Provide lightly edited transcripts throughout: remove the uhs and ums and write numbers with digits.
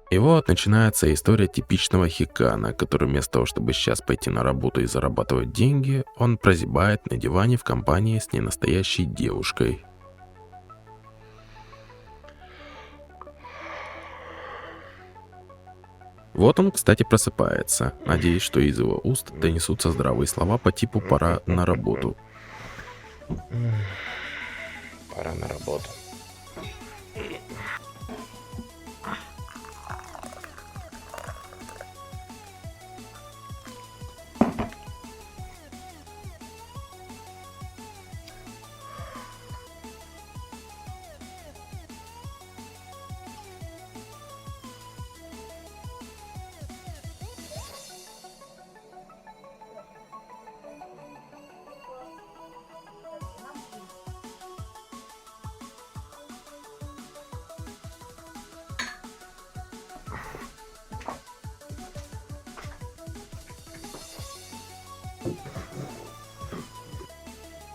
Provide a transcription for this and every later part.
И вот начинается история типичного хикана, который вместо того, чтобы сейчас пойти на работу и зарабатывать деньги, он прозябает на диване в компании с ненастоящей девушкой. Вот он, кстати, просыпается, надеясь, что из его уст донесутся здравые слова по типу «пора на работу». Пора на работу.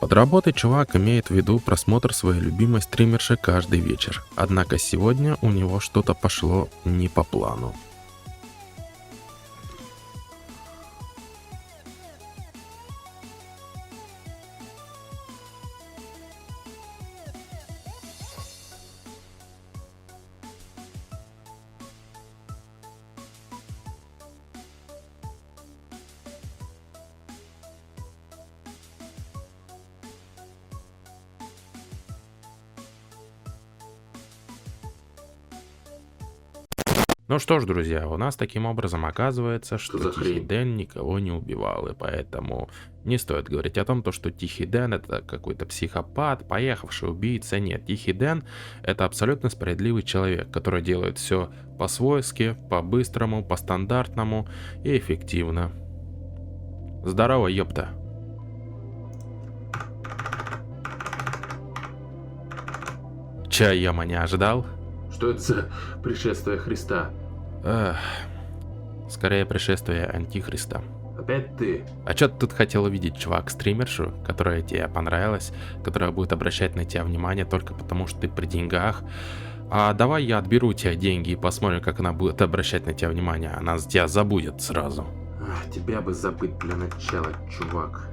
Под работой чувак имеет в виду просмотр своей любимой стримерши каждый вечер. Однако сегодня у него что-то пошло не по плану. Ну что ж, друзья, у нас таким образом оказывается, что за Тихий хрень? Дэн никого не убивал, и поэтому не стоит говорить о том, что Тихий Дэн это какой-то психопат, поехавший убийца. Нет, Тихий Дэн это абсолютно справедливый человек, который делает все по-свойски, по-быстрому, по-стандартному и эффективно. Здорово, ёпта. Чё, ёма, не ожидал? Что это за пришествие Христа? Эх, скорее пришествие Антихриста. Опять ты? А что ты тут хотел увидеть, чувак, стримершу, которая тебе понравилась, которая будет обращать на тебя внимание только потому, что ты при деньгах? А давай я отберу у тебя деньги и посмотрим, как она будет обращать на тебя внимание. Она с тебя забудет сразу. Тебя бы забыть для начала, чувак.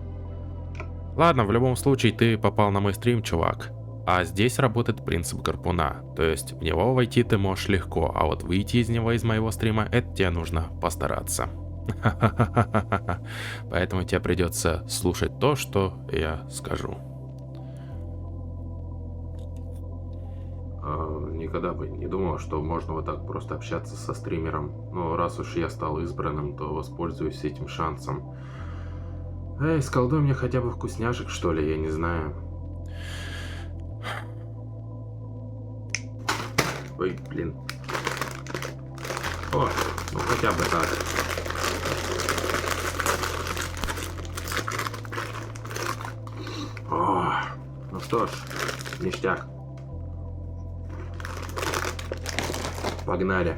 Ладно, в любом случае ты попал на мой стрим, чувак. А здесь работает принцип гарпуна, то есть в него войти ты можешь легко, а вот выйти из него, из моего стрима, это тебе нужно постараться. Поэтому тебе придется слушать то, что я скажу. Никогда бы не думал, что можно вот так просто общаться со стримером. Но раз уж я стал избранным, то воспользуюсь этим шансом. Эй, сколдуй мне хотя бы вкусняшек, что ли, я не знаю. Ой, блин. О, ну хотя бы так. О, ну что ж, ништяк. Погнали.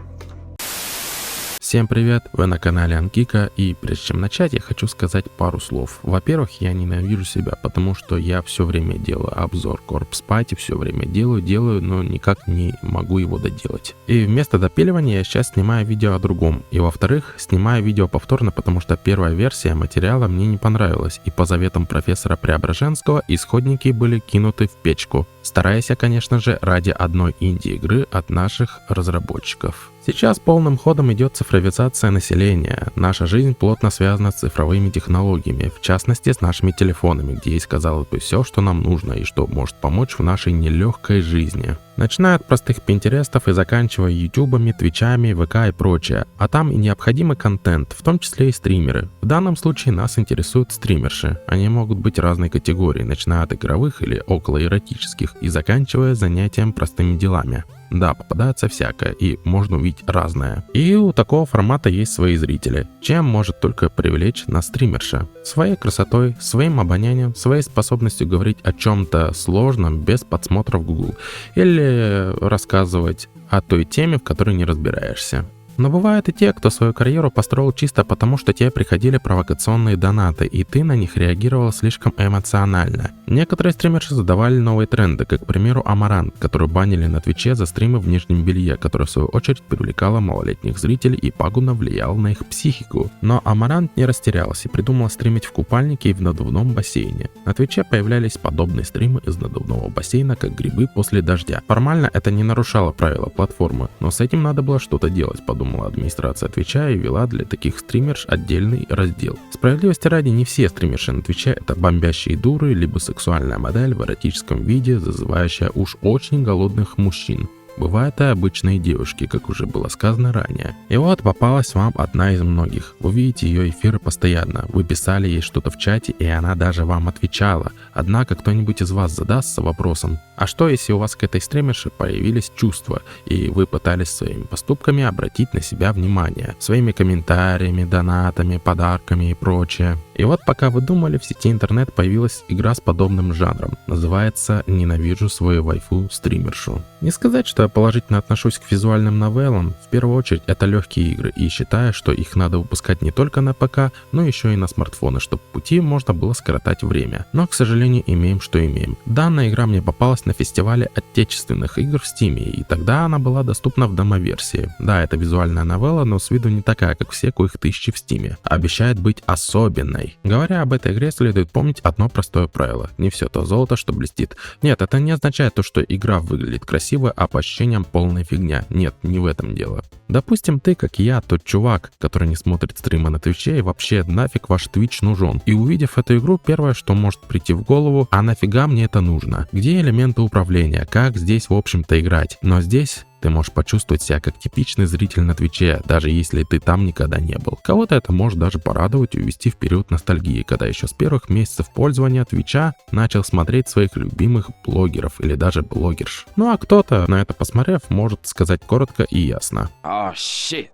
Всем привет, вы на канале Анкика, и прежде чем начать, я хочу сказать пару слов. Во-первых, я ненавижу себя, потому что я все время делаю обзор Corpse Party, все время делаю, но никак не могу его доделать. И вместо допиливания я сейчас снимаю видео о другом. И во-вторых, снимаю видео повторно, потому что первая версия материала мне не понравилась, и по заветам профессора Преображенского исходники были кинуты в печку. Стараясь я, конечно же, ради одной инди-игры от наших разработчиков. Сейчас полным ходом идет цифровизация населения. Наша жизнь плотно связана с цифровыми технологиями, в частности с нашими телефонами, где есть, казалось бы, все, что нам нужно и что может помочь в нашей нелегкой жизни. Начиная от простых пинтерестов и заканчивая ютубами, твичами, ВК и прочее. А там и необходимый контент, в том числе и стримеры. В данном случае нас интересуют стримерши. Они могут быть разной категории, начиная от игровых или околоэротических и заканчивая занятием простыми делами. Да, попадается всякое, и можно увидеть разное. И у такого формата есть свои зрители, чем может только привлечь нас стримерша. Своей красотой, своим обонянием, своей способностью говорить о чем-то сложном без подсмотра в Google. Или рассказывать о той теме, в которой не разбираешься. Но бывают и те, кто свою карьеру построил чисто потому, что тебе приходили провокационные донаты, и ты на них реагировал слишком эмоционально. Некоторые стримерши задавали новые тренды, как, к примеру, Амарант, которую банили на Твиче за стримы в нижнем белье, которая в свою очередь привлекала малолетних зрителей и пагубно влияла на их психику. Но Амарант не растерялась и придумала стримить в купальнике и в надувном бассейне. На Твиче появлялись подобные стримы из надувного бассейна, как грибы после дождя. Формально это не нарушало правила платформы, но с этим надо было что-то делать, подумала администрация Твича и ввела для таких стримерш отдельный раздел. Справедливости ради, не все стримерши на Твиче это бомбящие дуры, либо сексуальная модель в эротическом виде, зазывающая уж очень голодных мужчин. Бывают и обычные девушки, как уже было сказано ранее. И вот попалась вам одна из многих. Вы видите ее эфиры постоянно. Вы писали ей что-то в чате, и она даже вам отвечала. Однако кто-нибудь из вас задастся вопросом: а что если у вас к этой стримерше появились чувства, и вы пытались своими поступками обратить на себя внимание, своими комментариями, донатами, подарками и прочее. И вот пока вы думали, в сети интернет появилась игра с подобным жанром. Называется «Ненавижу свою вайфу-стримершу». Не сказать, что я положительно отношусь к визуальным новеллам. В первую очередь это легкие игры, и считаю, что их надо выпускать не только на ПК, но еще и на смартфоны, чтобы в пути можно было скоротать время. Но, к сожалению, имеем что имеем. Данная игра мне попалась на фестивале отечественных игр в Стиме, и тогда она была доступна в демо-версии. Да, это визуальная новелла, но с виду не такая, как все, коих тысячи в Стиме. Обещает быть особенной. Говоря об этой игре, следует помнить одно простое правило: не все то золото, что блестит. Нет, это не означает то, что игра выглядит красиво, а по ощущениям полная фигня. Нет, не в этом дело. Допустим, ты, как я, тот чувак, который не смотрит стримы на Твиче и вообще нафиг ваш Твич нужен. И увидев эту игру, первое, что может прийти в голову: а нафига мне это нужно? Где элементы управления? Как здесь, в общем-то, играть? Но здесь ты можешь почувствовать себя как типичный зритель на Твиче, даже если ты там никогда не был. Кого-то это может даже порадовать и увести в период ностальгии, когда еще с первых месяцев пользования Твича начал смотреть своих любимых блогеров или даже блогерш. Ну а кто-то, на это посмотрев, может сказать коротко и ясно: Oh shit,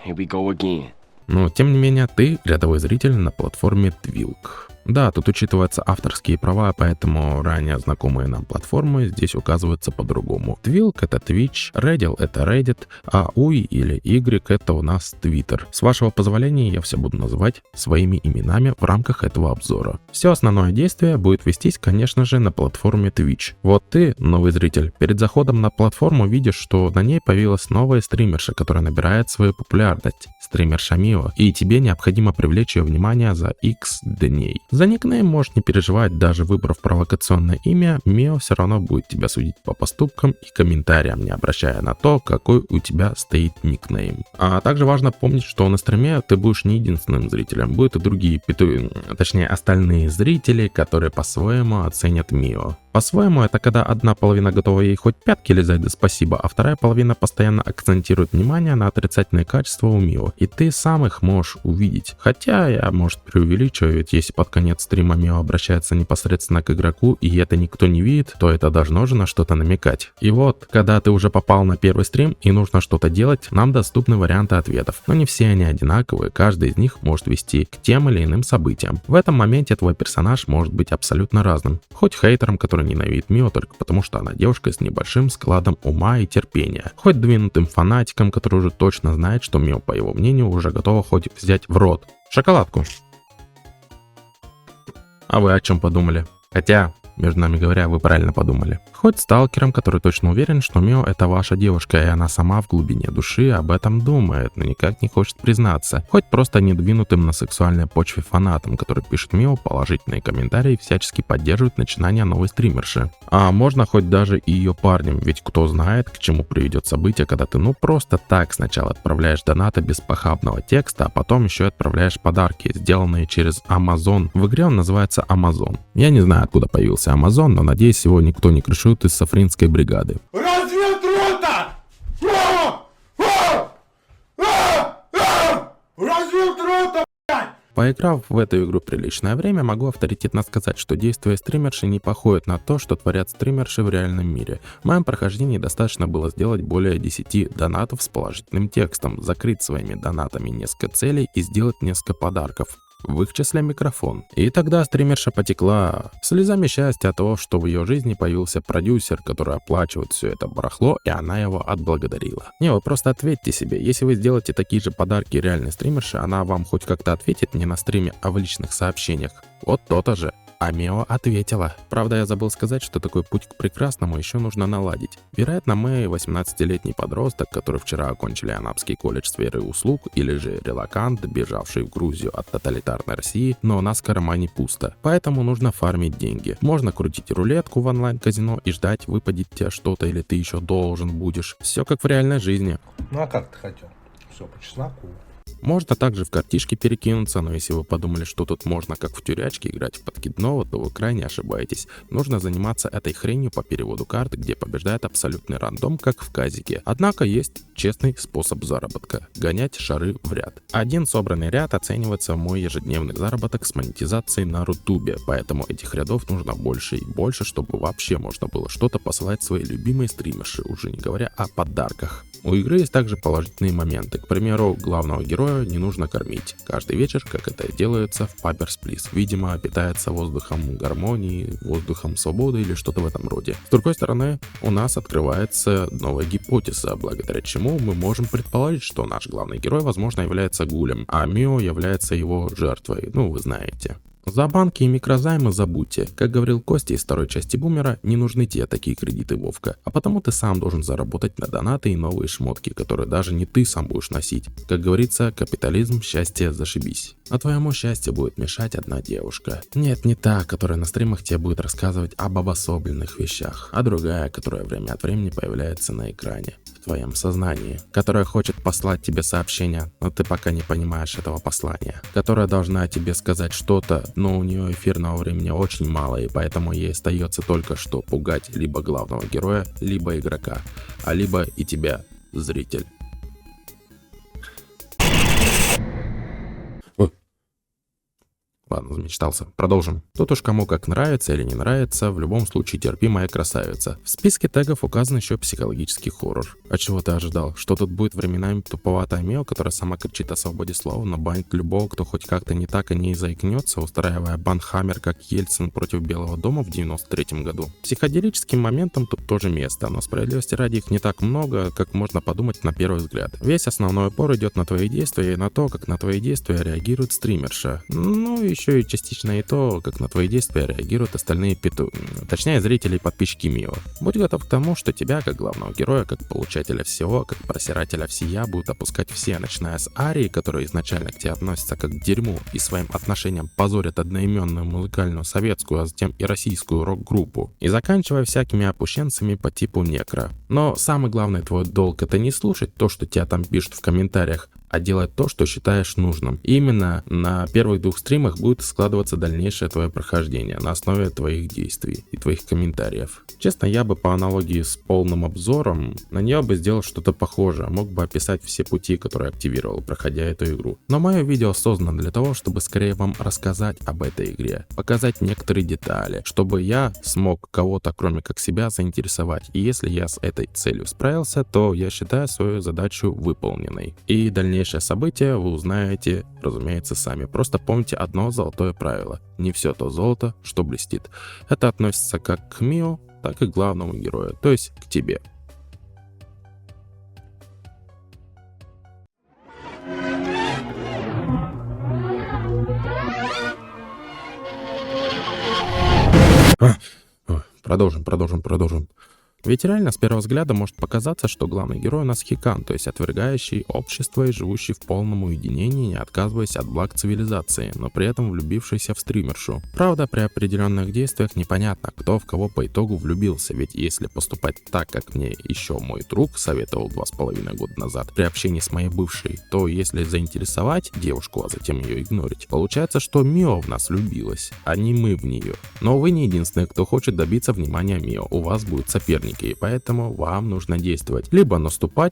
here we go again. Но тем не менее, ты рядовой зритель на платформе Twilk. Да, тут учитываются авторские права, поэтому ранее знакомые нам платформы здесь указываются по-другому. Twilk — это Twitch, Reddit — это Reddit, а UI или Y — это у нас Twitter. С вашего позволения я все буду называть своими именами в рамках этого обзора. Все основное действие будет вестись, конечно же, на платформе Twitch. Вот ты, новый зритель, перед заходом на платформу видишь, что на ней появилась новая стримерша, которая набирает свою популярность. Стримерша Мио, и тебе необходимо привлечь ее внимание за X дней. За никнейм можешь не переживать, даже выбрав провокационное имя, Мио все равно будет тебя судить по поступкам и комментариям, не обращая на то, какой у тебя стоит никнейм. А также важно помнить, что на стриме ты будешь не единственным зрителем, будут и другие, точнее остальные зрители, которые по-своему оценят Мио. По-своему, это когда одна половина готова ей хоть пятки лизать да спасибо, а вторая половина постоянно акцентирует внимание на отрицательные качества у Мио, и ты сам их можешь увидеть. Хотя я, может, преувеличиваю, ведь если под конец стрима Мио обращается непосредственно к игроку, и это никто не видит, то это должно же на что-то намекать. И вот, когда ты уже попал на первый стрим и нужно что-то делать, нам доступны варианты ответов. Но не все они одинаковые, каждый из них может вести к тем или иным событиям. В этом моменте твой персонаж может быть абсолютно разным. Хоть хейтером, который ненавидит Мио только потому, что она девушка с небольшим складом ума и терпения. Хоть двинутым фанатиком, который уже точно знает, что Мио, по его мнению, уже готова хоть взять в рот шоколадку. А вы о чем подумали? Хотя, между нами говоря, вы правильно подумали. Хоть сталкером, который точно уверен, что Мио — это ваша девушка, и она сама в глубине души об этом думает, но никак не хочет признаться. Хоть просто недвинутым на сексуальной почве фанатом, который пишет Мио положительные комментарии и всячески поддерживает начинание новой стримерши. А можно хоть даже и ее парнем, ведь кто знает, к чему приведет событие, когда ты просто так сначала отправляешь донаты без похабного текста, а потом еще и отправляешь подарки, сделанные через Amazon. В игре он называется Amazon. Я не знаю, откуда появился Amazon, но надеюсь, его никто не крышует из Сафринской бригады. Развед рота! Развед рота! Поиграв в эту игру приличное время, могу авторитетно сказать, что действия стримерши не походят на то, что творят стримерши в реальном мире. В моем прохождении достаточно было сделать более 10 донатов с положительным текстом, закрыть своими донатами несколько целей и сделать несколько подарков. в их числе микрофон. И тогда стримерша потекла слезами счастья от того, что в ее жизни появился продюсер, который оплачивает все это барахло, и она его отблагодарила. Не, вы просто ответьте себе, если вы сделаете такие же подарки реальной стримерше, она вам хоть как-то ответит не на стриме, а в личных сообщениях. Вот то-то же. А Мио ответила. Правда, я забыл сказать, что такой путь к прекрасному еще нужно наладить. Вероятно, мы 18-летний подросток, который вчера окончили Анапский колледж сферы услуг, или же релокант, бежавший в Грузию от тоталитарной России, но у нас в кармане пусто. Поэтому нужно фармить деньги. Можно крутить рулетку в онлайн-казино и ждать, выпадет тебе что-то, или ты еще должен будешь. Все как в реальной жизни. Ну а как ты хотел? Все по чесноку. Можно также в картишки перекинуться, но если вы подумали, что тут можно как в тюрячке играть в подкидного, то вы крайне ошибаетесь. Нужно заниматься этой хренью по переводу карт, где побеждает абсолютный рандом, как в казике. Однако есть честный способ заработка – гонять шары в ряд. Один собранный ряд оценивается в мой ежедневный заработок с монетизацией на Рутубе, поэтому этих рядов нужно больше и больше, чтобы вообще можно было что-то посылать свои любимые стримерши, уже не говоря о подарках. У игры есть также положительные моменты. К примеру, главного героя не нужно кормить. Каждый вечер, как это делается в Papers, Please. Видимо, питается воздухом гармонии, воздухом свободы или что-то в этом роде. С другой стороны, у нас открывается новая гипотеза, благодаря чему мы можем предположить, что наш главный герой, возможно, является гулем, а Мио является его жертвой. Ну, вы знаете. За банки и микрозаймы забудьте. Как говорил Костя из второй части Бумера, не нужны тебе такие кредиты, Вовка. А потому ты сам должен заработать на донаты и новые шмотки, которые даже не ты сам будешь носить. Как говорится, капитализм, счастье, зашибись. Но твоему счастью будет мешать одна девушка. Нет, не та, которая на стримах тебе будет рассказывать об обособленных вещах, а другая, которая время от времени появляется на экране. В твоем сознании, которая хочет послать тебе сообщение, но ты пока не понимаешь этого послания, которая должна тебе сказать что-то, но у нее эфирного времени очень мало, и поэтому ей остается только что пугать либо главного героя, либо игрока, а либо и тебя, зритель. Ладно, замечтался. Продолжим. Тут уж кому как нравится или не нравится, в любом случае терпи, моя красавица. В списке тегов указан еще психологический хоррор. А чего ты ожидал? Что тут будет временами туповатая Мио, которая сама кричит о свободе слова, но банит любого, кто хоть как-то не так о ней заикнется, устраивая банхаммер, как Ельцин против Белого дома в 93-м году. Психоделическим моментам тут тоже место, но справедливости ради их не так много, как можно подумать на первый взгляд. Весь основной упор идет на твои действия и на то, как на твои действия реагирует стримерша. Ну и еще и частично и то, как на твои действия реагируют остальные точнее зрители и подписчики Мио. Будь готов к тому, что тебя, как главного героя, как получателя всего, как просирателя всея, будут опускать все, начиная с Арии, которая изначально к тебе относится как к дерьму и своим отношением позорят одноименную музыкальную советскую, а затем и российскую рок-группу, и заканчивая всякими опущенцами по типу Некро. Но самый главный твой долг — это не слушать то, что тебя там пишут в комментариях, а делать то, что считаешь нужным. И именно на первых 2 стримах будет складываться дальнейшее твое прохождение на основе твоих действий и твоих комментариев. Честно, я бы по аналогии с полным обзором на нее бы сделал что-то похожее, мог бы описать все пути, которые активировал, проходя эту игру. Но мое видео создано для того, чтобы скорее вам рассказать об этой игре, показать некоторые детали, чтобы я смог кого-то, кроме как себя, заинтересовать. И если я с этой целью справился, то я считаю свою задачу выполненной. И дальнейшее события вы узнаете, разумеется, сами. Просто помните одно золотое правило: не все то золото, что блестит. Это относится как к Мио, так и к главному герою, то есть к тебе. Продолжим. Ведь реально с первого взгляда может показаться, что главный герой у нас хикан, то есть отвергающий общество и живущий в полном уединении, не отказываясь от благ цивилизации, но при этом влюбившийся в стримершу. Правда, при определенных действиях непонятно, кто в кого по итогу влюбился, ведь если поступать так, как мне еще мой друг советовал 2,5 года назад при общении с моей бывшей, то если заинтересовать девушку, а затем ее игнорить, получается, что Мио в нас влюбилась, а не мы в нее. Но вы не единственные, кто хочет добиться внимания Мио, у вас будет соперник. соперники, и поэтому вам нужно действовать. Либо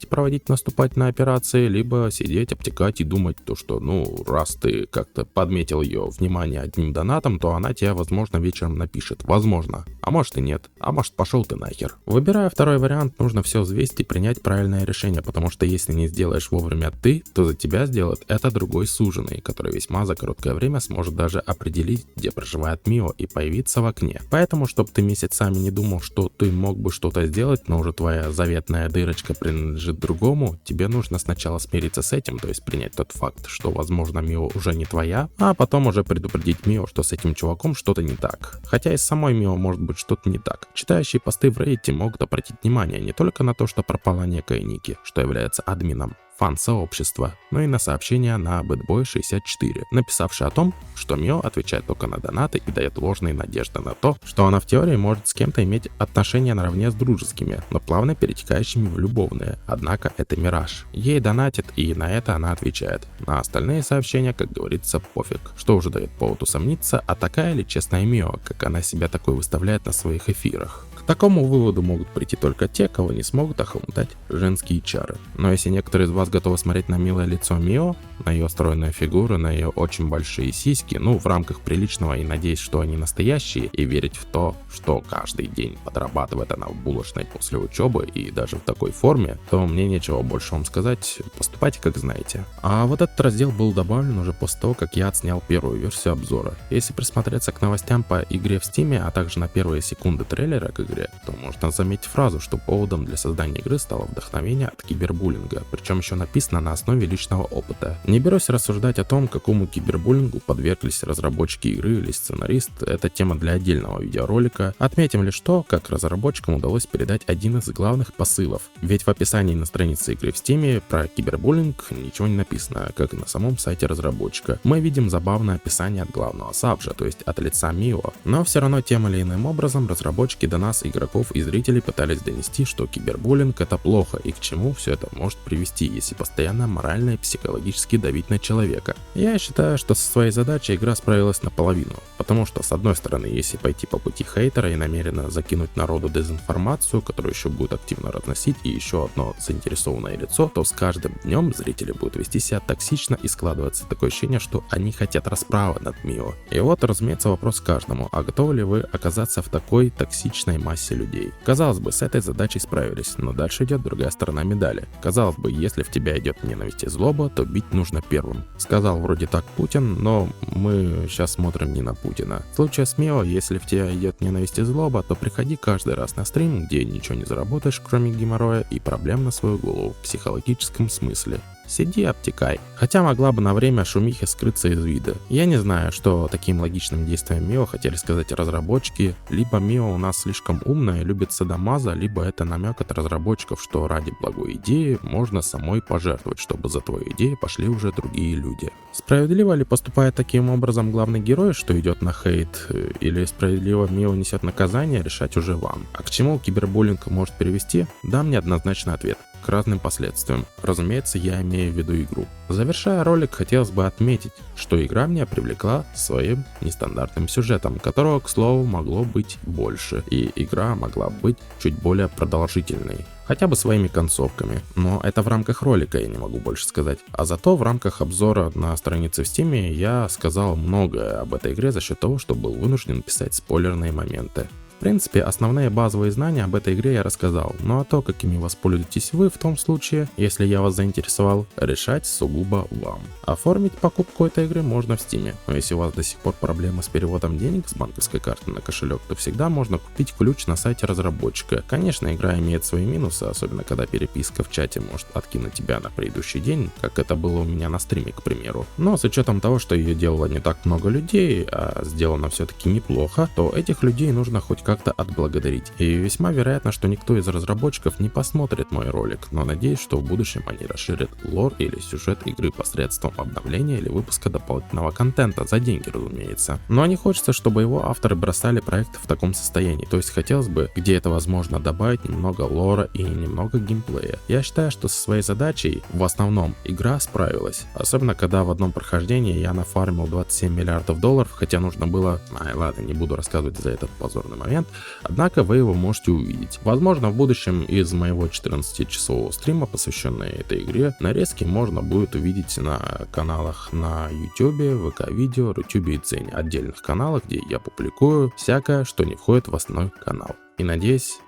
проводить наступательные операции, либо сидеть, обтекать и думать то, что, раз ты как-то подметил ее внимание одним донатом, то она тебе, возможно, вечером напишет. Возможно. А может и нет. А может, пошел ты нахер. Выбирая второй вариант, нужно все взвесить и принять правильное решение, потому что если не сделаешь вовремя ты, то за тебя сделает это другой суженый, который весьма за короткое время сможет даже определить, где проживает Мио, и появиться в окне. Поэтому, чтобы ты месяцами не думал, что ты мог бы что-то сделать, но уже твоя заветная дырочка принадлежит другому, тебе нужно сначала смириться с этим, то есть принять тот факт, что, возможно, Мио уже не твоя, а потом уже предупредить Мио, что с этим чуваком что-то не так. Хотя и с самой Мио может быть что-то не так. Читающие посты в Reddit могут обратить внимание не только на то, что пропала некая Ники, что является админом фан-сообщества, но и на сообщение на BadBoy64, написавший о том, что Мио отвечает только на донаты и дает ложные надежды на то, что она в теории может с кем-то иметь отношения наравне с дружескими, но плавно перетекающими в любовные. Однако это мираж. Ей донатят, и на это она отвечает. На остальные сообщения, как говорится, пофиг, что уже дает повод усомниться, а такая ли честная Мио, как она себя такой выставляет на своих эфирах. К такому выводу могут прийти только те, кого не смогут охомутать женские чары. Но если некоторые из вас готовы смотреть на милое лицо Мио, на ее стройную фигуру, на ее очень большие сиськи, в рамках приличного, и надеясь, что они настоящие, и верить в то, что каждый день подрабатывает она в булочной после учебы и даже в такой форме, то мне нечего больше вам сказать, поступайте как знаете. А вот этот раздел был добавлен уже после того, как я отснял первую версию обзора. Если присмотреться к новостям по игре в Steam, а также на первые секунды трейлера к игре, то можно заметить фразу, что поводом для создания игры стало вдохновение от кибербуллинга, причем еще написано на основе личного опыта. Не берусь рассуждать о том, какому кибербуллингу подверглись разработчики игры или сценарист, это тема для отдельного видеоролика. Отметим лишь то, как разработчикам удалось передать один из главных посылов. Ведь в описании на странице игры в Steam про кибербуллинг ничего не написано, как и на самом сайте разработчика. Мы видим забавное описание от главного сабжа, то есть от лица Мио. Но все равно тем или иным образом разработчики до нас, игроков и зрителей, пытались донести, что кибербуллинг это плохо и к чему все это может привести, если постоянно морально и психологически давить на человека. Я считаю, что со своей задачей игра справилась наполовину, потому что с одной стороны, если пойти по пути хейтера и намеренно закинуть народу дезинформацию, которую еще будут активно разносить, и еще одно заинтересованное лицо, то с каждым днем зрители будут вести себя токсично и складывается такое ощущение, что они хотят расправы над Мио. И вот, разумеется, вопрос каждому, а готовы ли вы оказаться в такой токсичной массе людей? Казалось бы, с этой задачей справились, но дальше идет другая сторона медали. Казалось бы, если в тебя идет ненависть и злоба, то бить нужно первым. Сказал вроде так Путин, но мы сейчас смотрим не на Путина. В случае с Мио, если в тебя идет ненависть и злоба, то приходи каждый раз на стрим, где ничего не заработаешь, кроме геморроя и проблем на свою голову в психологическом смысле. Сиди, обтекай. Хотя могла бы на время шумихи скрыться из вида. Я не знаю, что таким логичным действием Мио хотели сказать разработчики. Либо Мио у нас слишком умная и любит садомаза, либо это намек от разработчиков, что ради благой идеи можно самой пожертвовать, чтобы за твою идею пошли уже другие люди. Справедливо ли поступает таким образом главный герой, что идет на хейт, или справедливо Мио несет наказание, решать уже вам. А к чему кибербуллинг может привести? Дам неоднозначный ответ. К разным последствиям. Разумеется, я имею в виду игру. Завершая ролик, хотелось бы отметить, что игра меня привлекла своим нестандартным сюжетом, которого, к слову, могло быть больше, и игра могла быть чуть более продолжительной. Хотя бы своими концовками, но это в рамках ролика, я не могу больше сказать. А зато в рамках обзора на странице в Steam я сказал многое об этой игре за счет того, что был вынужден писать спойлерные моменты. В принципе, основные базовые знания об этой игре я рассказал, ну а то, какими воспользуетесь вы в том случае, если я вас заинтересовал, решать сугубо вам. Оформить покупку этой игры можно в Steam, но если у вас до сих пор проблемы с переводом денег с банковской карты на кошелек, то всегда можно купить ключ на сайте разработчика. Конечно, игра имеет свои минусы, особенно когда переписка в чате может откинуть тебя на предыдущий день, как это было у меня на стриме, к примеру. Но с учетом того, что ее делало не так много людей, а сделано все-таки неплохо, то этих людей нужно хоть как-то отблагодарить. И весьма вероятно, что никто из разработчиков не посмотрит мой ролик, но надеюсь, что в будущем они расширят лор или сюжет игры посредством обновления или выпуска дополнительного контента, за деньги, разумеется. Но не хочется, чтобы его авторы бросали проект в таком состоянии, то есть хотелось бы, где это возможно, добавить немного лора и немного геймплея. Я считаю, что со своей задачей в основном игра справилась, особенно когда в одном прохождении я нафармил 27 миллиардов долларов, хотя нужно было, ладно, не буду рассказывать за этот позорный момент, момент, однако вы его можете увидеть. Возможно, в будущем из моего 14-часового стрима, посвященного этой игре, нарезки можно будет увидеть на каналах на YouTube, ВК-видео, Рутюбе и Дзене, отдельных каналах, где я публикую всякое, что не входит в основной канал. И надеюсь,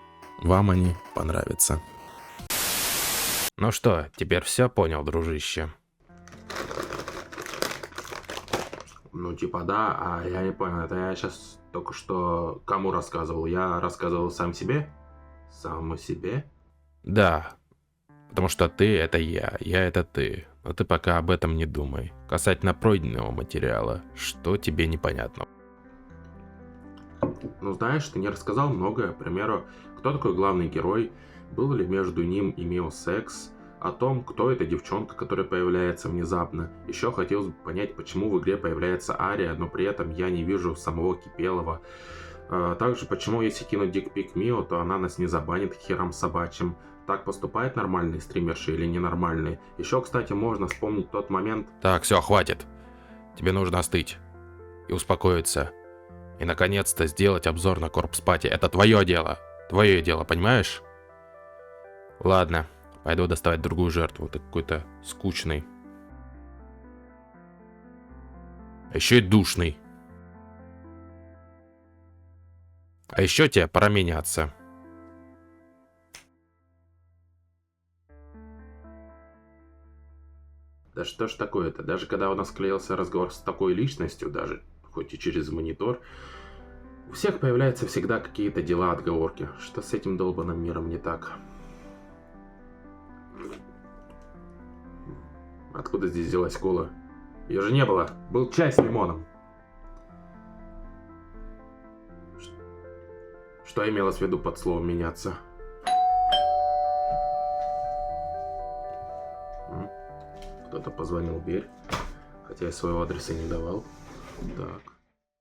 вам они понравятся. Ну что, теперь все понял, дружище? Ну, типа, да, а я не понял, это я сейчас только что кому рассказывал? Я рассказывал сам себе? Самому себе? Да, потому что ты — это я это ты. Но ты пока об этом не думай. Касательно пройденного материала, что тебе непонятно? Ну, знаешь, ты не рассказал многое. К примеру, кто такой главный герой, был ли между ним и Мио секс, о том, кто эта девчонка, которая появляется внезапно. Еще хотелось бы понять, почему в игре появляется Ария, но при этом я не вижу самого Кипелова. Также, почему если кинуть дикпик Мио, то она нас не забанит к херам собачьим. Так поступают нормальные стримерши или ненормальные? Еще, кстати, можно вспомнить тот момент... Так, все, хватит. Тебе нужно остыть и успокоиться. И, наконец-то, сделать обзор на Corpse Party. Это твое дело. Твое дело, понимаешь? Ладно. Пойду доставать другую жертву. Ты какой-то скучный. А еще и душный. А еще тебе пора меняться. Да что ж такое-то? Даже когда у нас клеился разговор с такой личностью, даже хоть и через монитор, у всех появляются всегда какие-то дела, отговорки. Что с этим долбанным миром не так? Откуда здесь взялась кола? Ее же не было. Был чай с лимоном. Что имелось в виду под словом «меняться»? Кто-то позвонил в дверь. Хотя я своего адреса не давал. Так.